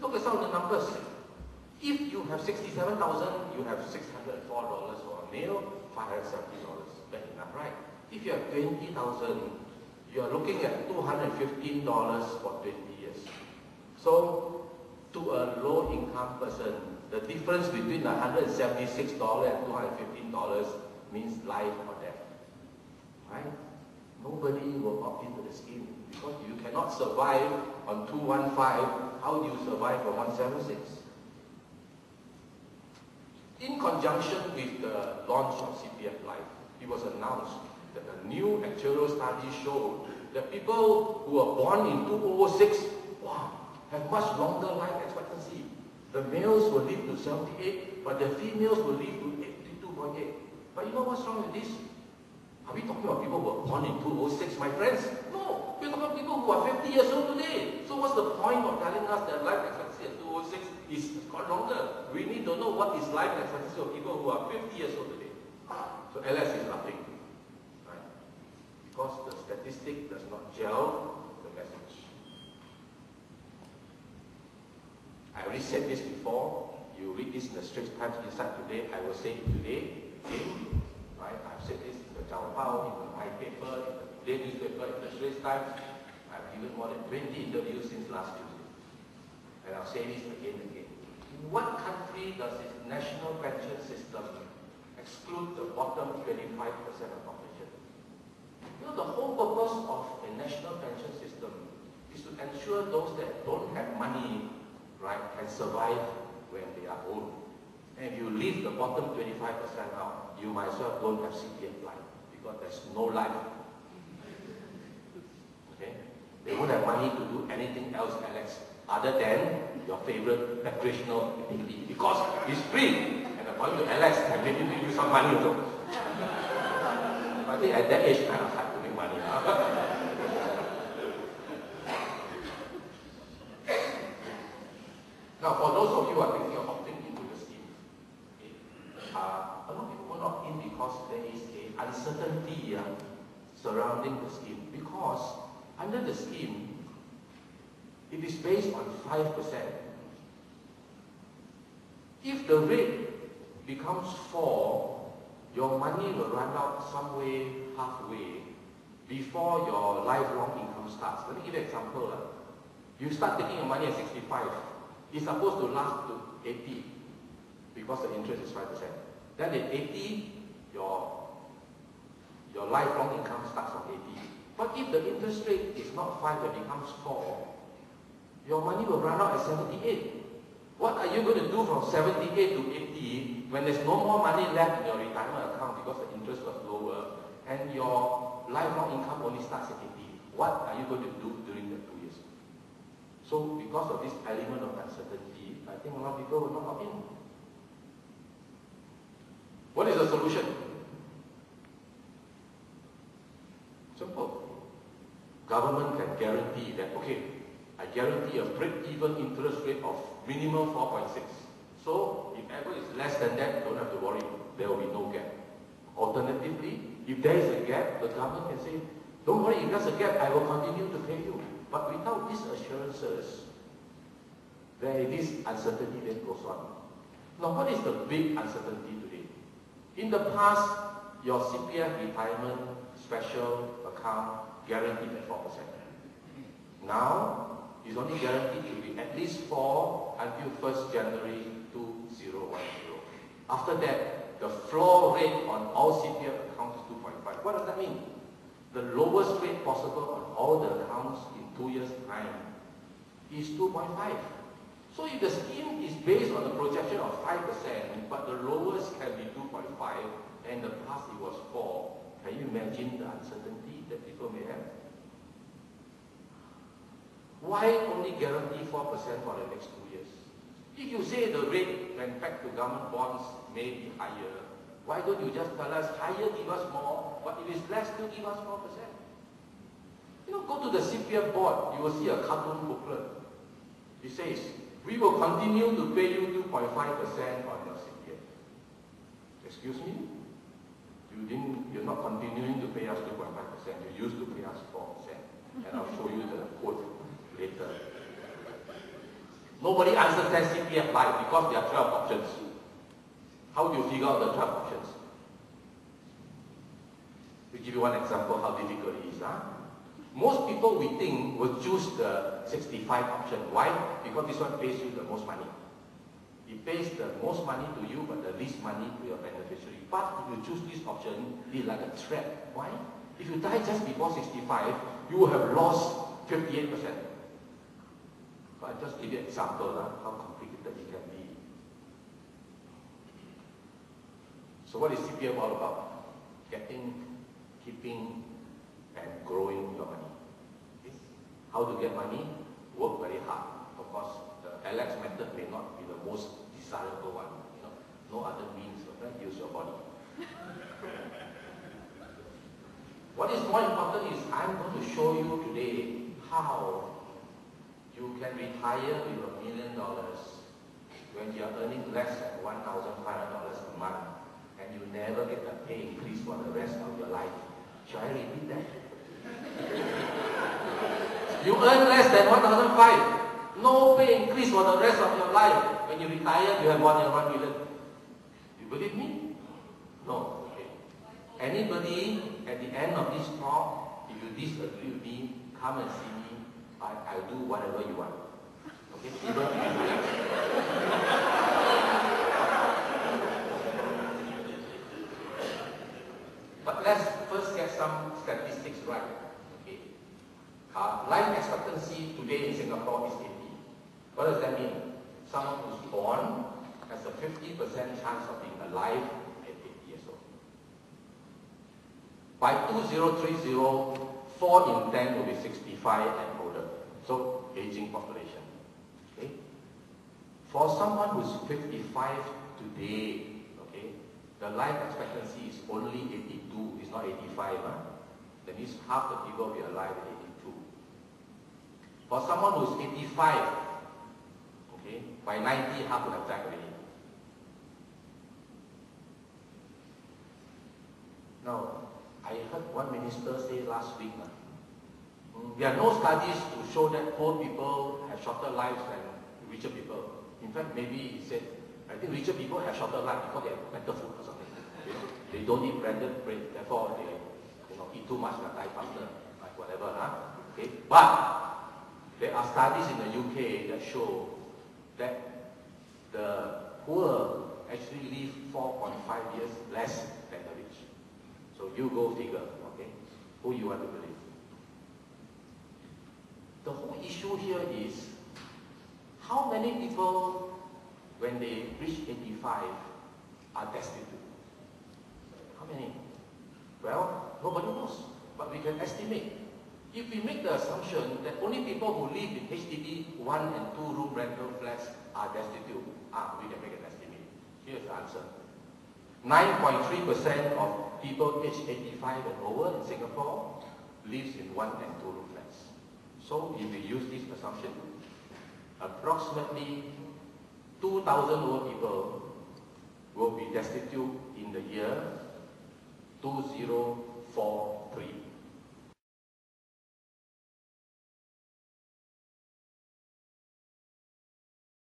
Look at some of the numbers. If you have 67,000, you have $604 for a male, $570. That's enough, right? If you have 20,000, you are looking at $215 for 20 years. So, to a low-income person, the difference between $176 and $215 means life or death, right? Nobody will opt into the scheme because you cannot survive on 215. How do you survive on 176? In conjunction with the launch of CPF Life, it was announced that a new actuarial study showed that people who were born in 2006, wow, have much longer life expectancy. The males will live to 78, but the females will live to 82.8. But you know what's wrong with this? Are we talking about people who were born in 2006, my friends? No, we're talking about people who are 50 years old today. So what's the point of telling us that life expectancy at 2006 is got longer? We need to know what is life expectancy of people who are 50 years old today. So LS is nothing, right? Because the statistic does not gel the message. I already said this before. You read this in the Straits Times Insight today. I will say it today again. Right? I've said this in the Chao Pao, in my paper, in the Today newspaper, in the Straits Times. I've given more than 20 interviews since last Tuesday. And I'll say this again and again. In what country does its national pension system exclude the bottom 25% of population? You know, the whole purpose of a national pension system is to ensure those that don't have money, right, can survive when they are old. And if you leave the bottom 25% out, you might as well don't have CPF Life because there's no life. Okay? They won't have money to do anything else, Alex, other than your favorite recreational activity because it's free. And according to Alex, I'm making to use some money also. I think at that age, kind of hard to make money. Now, for those of you who are thinking of opting into the scheme, a lot of people will not in because there is an uncertainty surrounding the scheme. Because under the scheme, it is based on 5%. If the rate becomes 4, your money will run out somewhere halfway before your lifelong income starts. Let me give you an example. You start taking your money at 65. It's supposed to last to 80 because the interest is 5%. Then at 80, your lifelong income starts from 80. But if the interest rate is not 5, it becomes 4, your money will run out at 78. What are you going to do from 78 to 80 when there's no more money left in your retirement account because the interest was lower and your lifelong income only starts at 80? What are you going to do during the 2 years? So because of this element of uncertainty, I think a lot of people will not opt in. What is the solution? Simple. Government can guarantee that, okay, I guarantee a break-even interest rate of minimum 4.6. So if ever it's less than that, don't have to worry. There will be no gap. Alternatively, if there is a gap, the government can say, don't worry, if there's a gap, I will continue to pay you. But without these assurances, there is this uncertainty that goes on. Now, what is the big uncertainty today? In the past, your CPF retirement special account guaranteed at 4%. Now, it's only guaranteed to be at least 4 until 1st January 2010. After that, the floor rate on all CPF accounts is 2.5. What does that mean? The lowest rate possible on all the accounts in 2 years' time is 2.5. So if the scheme is based on a projection of 5%, but the lowest can be 2.5, and the past it was 4, can you imagine the uncertainty that people may have? Why only guarantee 4% for the next 2 years? If you say the rate when back to government bonds may be higher, why don't you just tell us higher, give us more, but if it's less, still give us 4%? You know, go to the CPF board, you will see a cartoon booklet. It says, we will continue to pay you 2.5% on your CPF. Excuse me? You're not continuing to pay us 2.5%. You used to pay us 4%. And I'll show you the quote later. Nobody understands CPF Life because there are 12 options. How do you figure out the 12 options? To give you one example how difficult it is. Most people, we think, will choose the 65 option. Why? Because this one pays you the most money. It pays the most money to you, but the least money to your beneficiary. But if you choose this option, it's like a trap. Why? If you die just before 65, you will have lost 58%. So I just give you an example how complicated it can be. So what is CPF all about? Getting, keeping, and growing your money. Okay? How to get money? Work very hard. Of course, the Alex method may not be the most desirable one. No other means. Use your body. What is more important is I'm going to show you today how you can retire with $1 million when you're earning less than $1,500 a month and you never get a pay increase for the rest of your life. Shall I repeat that? You earn less than $1,500, no pay increase for the rest of your life. When you retire, you have more than $1 million. You believe me? No. Okay. Anybody at the end of this talk, if you disagree with me, come and see me. I'll do whatever you want. Okay? Even if you like. But let's first get some statistics right. Okay. Life expectancy today in Singapore is 80. What does that mean? Someone who's born has a 50% chance of being alive at 80 years old. By 2030, 4 in 10 will be 65 and older. So, aging population. Okay? For someone who's 55 today, okay, the life expectancy is only 82, it's not 85. That means half the people will be alive at 82. For someone who's 85, okay, by 90, half will have died already. Now, I heard one minister say last week, there are no studies to show that poor people have shorter lives than richer people. In fact, maybe he said, I think richer people have shorter lives because they have better food or something. They don't eat branded bread, therefore they eat too much and die faster, like whatever. Okay? But there are studies in the UK that show that the poor actually live 4.5 years less than the rich. So you go figure, okay? Who you want to believe? The whole issue here is how many people, when they reach 85, are destitute? How many? Well, nobody knows, but we can estimate. If we make the assumption that only people who live in HDB 1 and 2 room rental flats are destitute, we can make an estimate. Here's the answer. 9.3% of people aged 85 and over in Singapore lives in 1 and 2 room flats. So if we use this assumption, approximately 2,000 over people will be destitute in the year 2043.